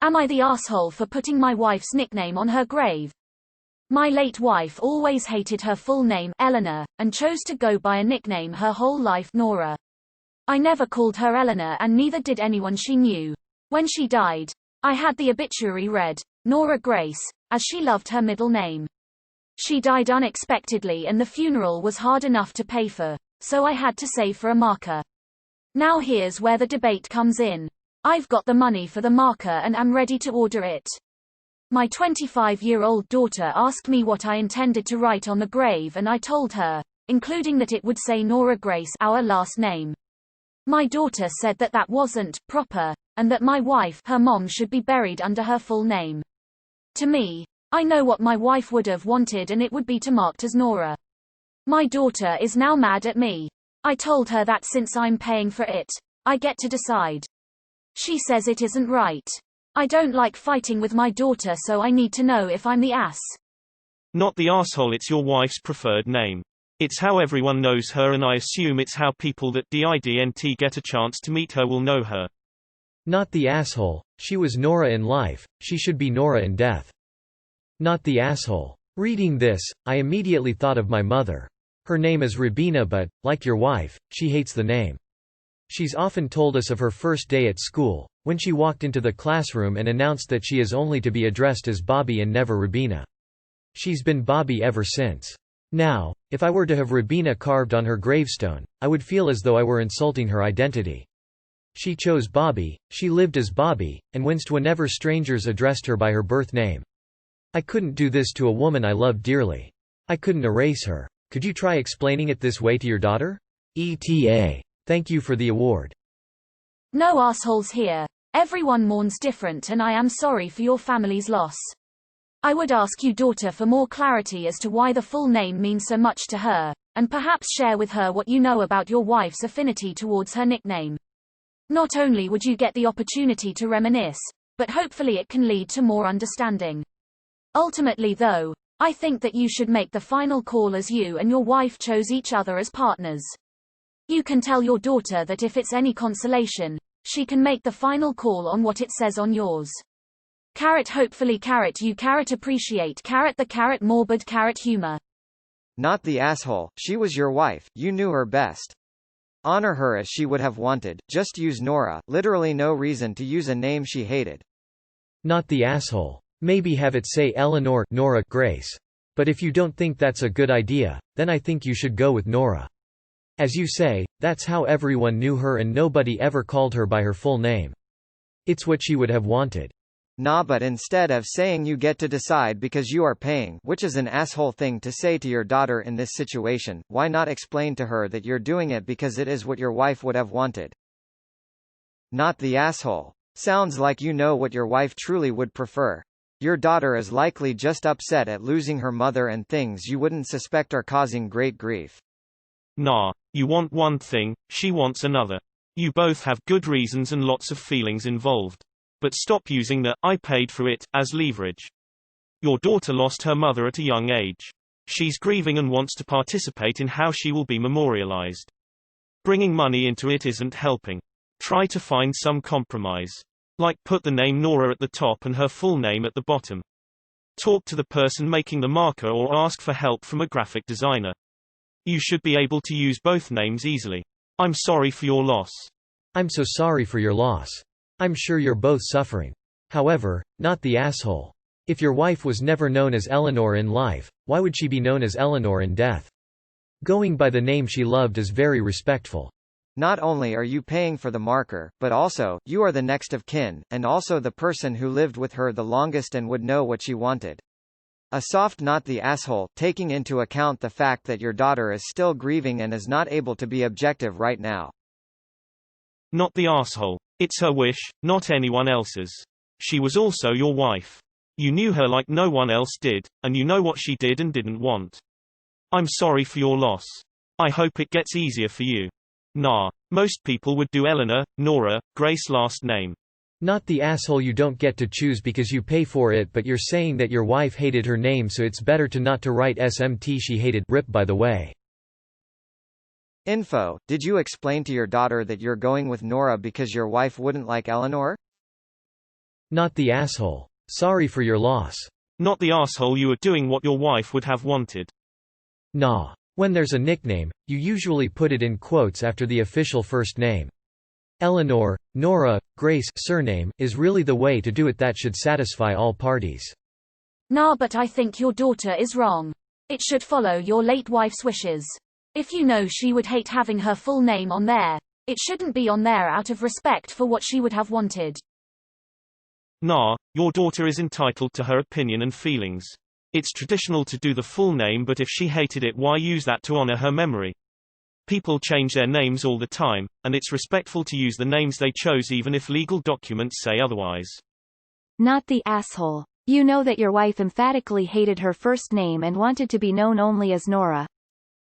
Am I the asshole for putting my wife's nickname on her grave? My late wife always hated her full name, Eleanor, and chose to go by a nickname her whole life, Nora. I never called her Eleanor and neither did anyone she knew. When she died, I had the obituary read, Nora Grace, as she loved her middle name. She died unexpectedly and the funeral was hard enough to pay for, so I had to save for a marker. Now here's where the debate comes in. I've got the money for the marker and am ready to order it. My 25-year-old daughter asked me what I intended to write on the grave and I told her, including that it would say Nora Grace, our last name. My daughter said that that wasn't proper, and that my wife, her mom, should be buried under her full name. To me, I know what my wife would have wanted and it would be to marked as Nora. My daughter is now mad at me. I told her that since I'm paying for it, I get to decide. She says it isn't right. I don't like fighting with my daughter, so I need to know if I'm the ass. Not the asshole, it's your wife's preferred name. It's how everyone knows her and I assume it's how people that didn't get a chance to meet her will know her. Not the asshole, she was Nora in life, she should be Nora in death. Not the asshole. Reading this, I immediately thought of my mother. Her name is Rabina but, like your wife, she hates the name. She's often told us of her first day at school, when she walked into the classroom and announced that she is only to be addressed as Bobby and never Rabina. She's been Bobby ever since. Now, if I were to have Rabina carved on her gravestone, I would feel as though I were insulting her identity. She chose Bobby, she lived as Bobby, and winced whenever strangers addressed her by her birth name. I couldn't do this to a woman I loved dearly. I couldn't erase her. Could you try explaining it this way to your daughter? ETA. Thank you for the award. No assholes here. Everyone mourns different and I am sorry for your family's loss. I would ask you, daughter, for more clarity as to why the full name means so much to her, and perhaps share with her what you know about your wife's affinity towards her nickname. Not only would you get the opportunity to reminisce, but hopefully it can lead to more understanding. Ultimately though, I think that you should make the final call as you and your wife chose each other as partners. You can tell your daughter that if it's any consolation, she can make the final call on what it says on yours. Hopefully you appreciate the morbid humor. Not the asshole, she was your wife, you knew her best. Honor her as she would have wanted, just use Nora, literally no reason to use a name she hated. Not the asshole. Maybe have it say Eleanor Nora Grace. But if you don't think that's a good idea, then I think you should go with Nora. As you say, that's how everyone knew her and nobody ever called her by her full name. It's what she would have wanted. Nah, but instead of saying you get to decide because you are paying, which is an asshole thing to say to your daughter in this situation, why not explain to her that you're doing it because it is what your wife would have wanted? Not the asshole. Sounds like you know what your wife truly would prefer. Your daughter is likely just upset at losing her mother and things you wouldn't suspect are causing great grief. Nah, you want one thing, she wants another. You both have good reasons and lots of feelings involved. But stop using the "I paid for it" as leverage. Your daughter lost her mother at a young age. She's grieving and wants to participate in how she will be memorialized. Bringing money into it isn't helping. Try to find some compromise. Like put the name Nora at the top and her full name at the bottom. Talk to the person making the marker or ask for help from a graphic designer. You should be able to use both names easily. I'm sorry for your loss. I'm so sorry for your loss. I'm sure you're both suffering. However, not the asshole. If your wife was never known as Eleanor in life, why would she be known as Eleanor in death? Going by the name she loved is very respectful. Not only are you paying for the marker, but also, you are the next of kin, and also the person who lived with her the longest and would know what she wanted. A soft not the asshole, taking into account the fact that your daughter is still grieving and is not able to be objective right now. Not the asshole. It's her wish, not anyone else's. She was also your wife. You knew her like no one else did, and you know what she did and didn't want. I'm sorry for your loss. I hope it gets easier for you. Nah. Most people would do Eleanor, Nora, Grace last name. Not the asshole, you don't get to choose because you pay for it, but you're saying that your wife hated her name, so it's better to not to write SMT she hated. RIP, by the way. Info: did you explain to your daughter that you're going with Nora because your wife wouldn't like Eleanor? Not the asshole. Sorry for your loss. Not the asshole, you are doing what your wife would have wanted. Nah. When there's a nickname, you usually put it in quotes after the official first name. Eleanor, Nora, Grace surname is really the way to do it. That should satisfy all parties. Nah, but I think your daughter is wrong. It should follow your late wife's wishes. If you know she would hate having her full name on there, it shouldn't be on there out of respect for what she would have wanted. Nah, your daughter is entitled to her opinion and feelings. It's traditional to do the full name, but if she hated it, why use that to honor her memory? People change their names all the time, and it's respectful to use the names they chose even if legal documents say otherwise. Not the asshole. You know that your wife emphatically hated her first name and wanted to be known only as Nora.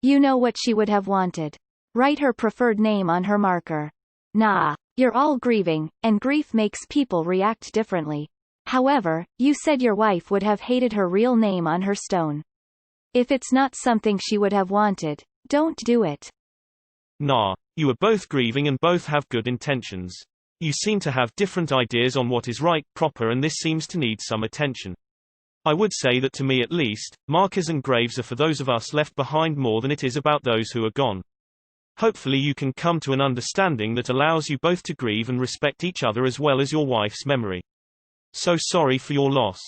You know what she would have wanted. Write her preferred name on her marker. Nah. You're all grieving, and grief makes people react differently. However, you said your wife would have hated her real name on her stone. If it's not something she would have wanted, don't do it. Nah, you are both grieving and both have good intentions. You seem to have different ideas on what is right, proper, and this seems to need some attention. I would say that, to me at least, markers and graves are for those of us left behind more than it is about those who are gone. Hopefully you can come to an understanding that allows you both to grieve and respect each other as well as your wife's memory. So sorry for your loss.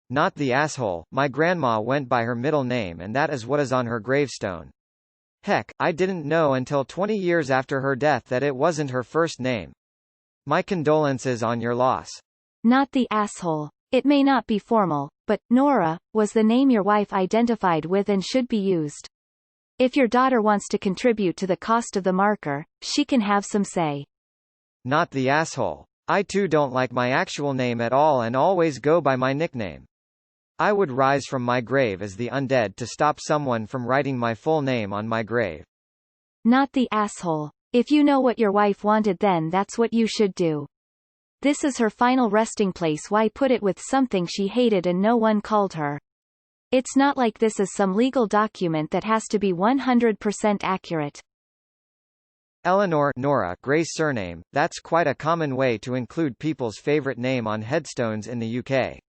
Not the asshole. My grandma went by her middle name and that is what is on her gravestone. Heck, I didn't know until 20 years after her death that it wasn't her first name. My condolences on your loss. Not the asshole. It may not be formal, but Nora was the name your wife identified with and should be used. If your daughter wants to contribute to the cost of the marker, she can have some say. Not the asshole. I too don't like my actual name at all and always go by my nickname. I would rise from my grave as the undead to stop someone from writing my full name on my grave. Not the asshole. If you know what your wife wanted, then that's what you should do. This is her final resting place. Why put it with something she hated and no one called her? It's not like this is some legal document that has to be 100% accurate. Eleanor, Nora, Grace surname, that's quite a common way to include people's favorite name on headstones in the UK.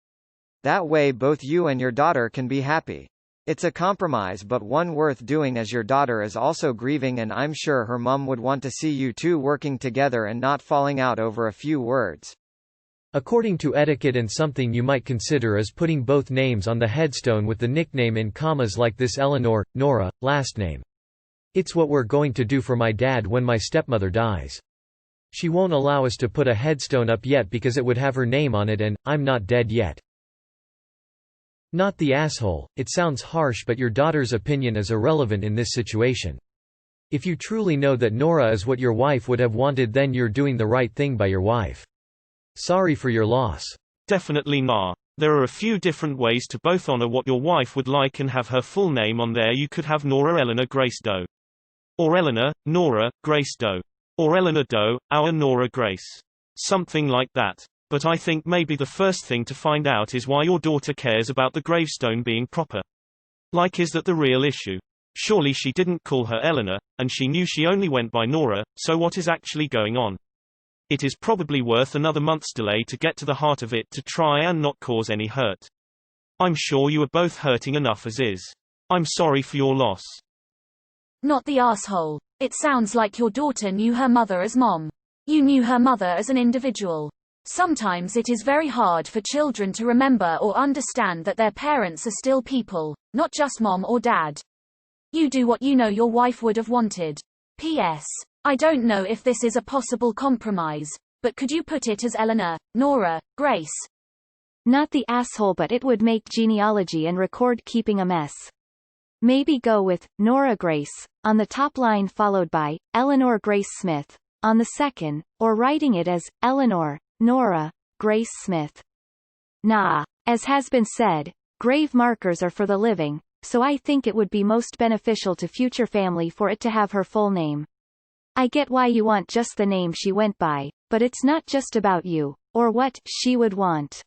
That way both you and your daughter can be happy. It's a compromise but one worth doing as your daughter is also grieving and I'm sure her mum would want to see you two working together and not falling out over a few words. According to etiquette, and something you might consider, is putting both names on the headstone with the nickname in commas like this: Eleanor, Nora, last name. It's what we're going to do for my dad when my stepmother dies. She won't allow us to put a headstone up yet because it would have her name on it and I'm not dead yet. Not the asshole. It sounds harsh, but your daughter's opinion is irrelevant in this situation. If you truly know that Nora is what your wife would have wanted, then you're doing the right thing by your wife. Sorry for your loss. Definitely nah. There are a few different ways to both honor what your wife would like and have her full name on there. You could have Nora Eleanor Grace Doe. Or Eleanor, Nora, Grace Doe. Or Eleanor Doe, our Nora Grace. Something like that. But I think maybe the first thing to find out is why your daughter cares about the gravestone being proper. Like, is that the real issue? Surely she didn't call her Eleanor, and she knew she only went by Nora, so what is actually going on? It is probably worth another month's delay to get to the heart of it, to try and not cause any hurt. I'm sure you are both hurting enough as is. I'm sorry for your loss. Not the asshole. It sounds like your daughter knew her mother as mom. You knew her mother as an individual. Sometimes it is very hard for children to remember or understand that their parents are still people, not just mom or dad. You do what you know your wife would have wanted. P.S. I don't know if this is a possible compromise, but could you put it as Eleanor, Nora, Grace? Not the asshole, but it would make genealogy and record keeping a mess. Maybe go with Nora Grace on the top line followed by Eleanor Grace Smith on the second, or writing it as Eleanor, Nora, Grace Smith. Nah. As has been said, grave markers are for the living, so I think it would be most beneficial to future family for it to have her full name. I get why you want just the name she went by, but it's not just about you, or what she would want.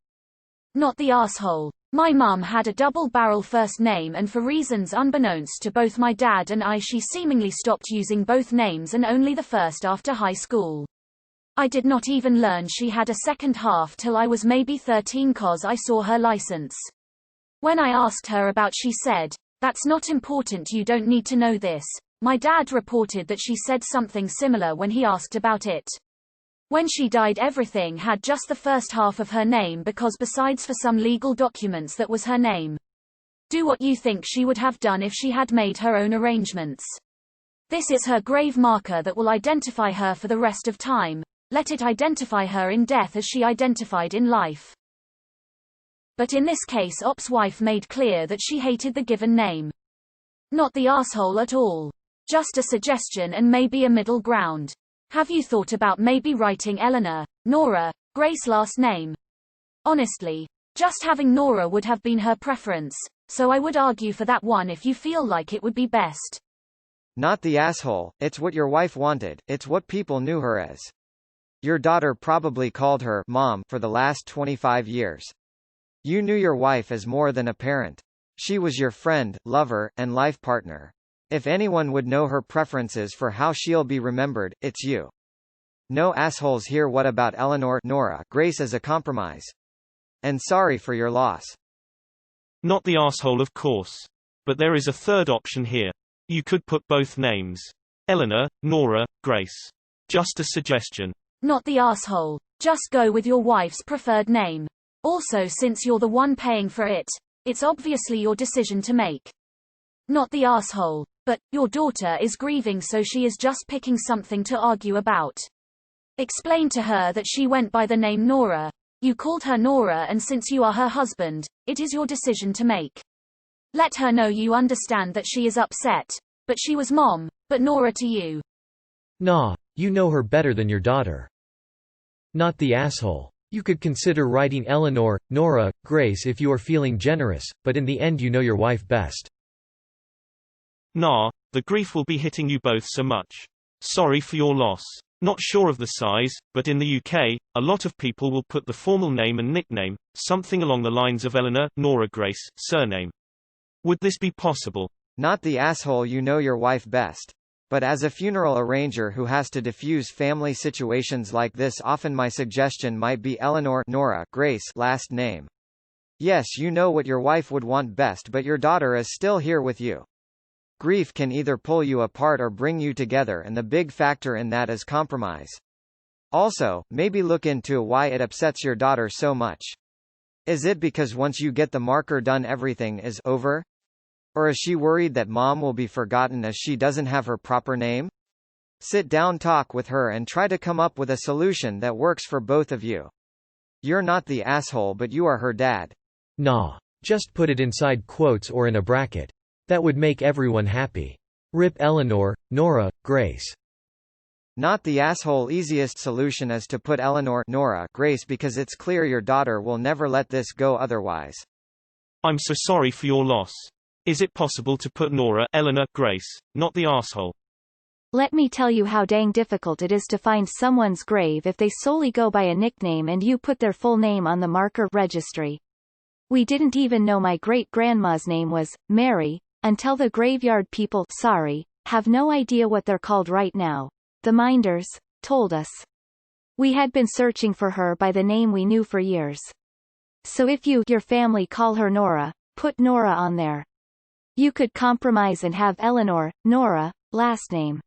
Not the asshole. My mum had a double-barrel first name, and for reasons unbeknownst to both my dad and I, she seemingly stopped using both names and only the first after high school. I did not even learn she had a second half till I was maybe 13 cause I saw her license. When I asked her about she said, "That's not important, you don't need to know this." My dad reported that she said something similar when he asked about it. When she died everything had just the first half of her name because besides for some legal documents that was her name. Do what you think she would have done if she had made her own arrangements. This is her grave marker that will identify her for the rest of time. Let it identify her in death as she identified in life. But in this case Op's wife made clear that she hated the given name. Not the asshole at all. Just a suggestion and maybe a middle ground. Have you thought about maybe writing Eleanor, Nora, Grace last name? Honestly, just having Nora would have been her preference, so I would argue for that one if you feel like it would be best. Not the asshole, it's what your wife wanted, it's what people knew her as. Your daughter probably called her Mom for the last 25 years. You knew your wife as more than a parent. She was your friend, lover, and life partner. If anyone would know her preferences for how she'll be remembered, it's you. No assholes here. What about Eleanor, Nora, Grace as a compromise? And sorry for your loss. Not the asshole, of course. But there is a third option here. You could put both names. Eleanor, Nora, Grace. Just a suggestion. Not the asshole. Just go with your wife's preferred name. Also, since you're the one paying for it, it's obviously your decision to make. Not the asshole. But, your daughter is grieving, so she is just picking something to argue about. Explain to her that she went by the name Nora. You called her Nora, and since you are her husband, it is your decision to make. Let her know you understand that she is upset. But she was Mom, but Nora to you. Nah, you know her better than your daughter. Not the asshole. You could consider writing Eleanor, Nora, Grace if you are feeling generous, but in the end you know your wife best. Nah, the grief will be hitting you both so much. Sorry for your loss. Not sure of the size, but in the UK, a lot of people will put the formal name and nickname, something along the lines of Eleanor, Nora, Grace, surname. Would this be possible? Not the asshole, you know your wife best. But as a funeral arranger who has to diffuse family situations like this, often my suggestion might be Eleanor, Nora, Grace, last name. Yes, you know what your wife would want best, but your daughter is still here with you. Grief can either pull you apart or bring you together, and the big factor in that is compromise. Also, maybe look into why it upsets your daughter so much. Is it because once you get the marker done everything is over? Or is she worried that Mom will be forgotten as she doesn't have her proper name? Sit down, talk with her, and try to come up with a solution that works for both of you. You're not the asshole, but you are her dad. Nah. Just put it inside quotes or in a bracket. That would make everyone happy. Rip Eleanor, Nora, Grace. Not the asshole. Easiest solution is to put Eleanor, Nora, Grace because it's clear your daughter will never let this go otherwise. I'm so sorry for your loss. Is it possible to put Nora, Eleanor, Grace, not the asshole? Let me tell you how dang difficult it is to find someone's grave if they solely go by a nickname and you put their full name on the marker registry. We didn't even know my great-grandma's name was Mary, until the graveyard people, sorry, have no idea what they're called right now. The minders told us. We had been searching for her by the name we knew for years. So if your family call her Nora, put Nora on there. You could compromise and have Eleanor, Nora, last name.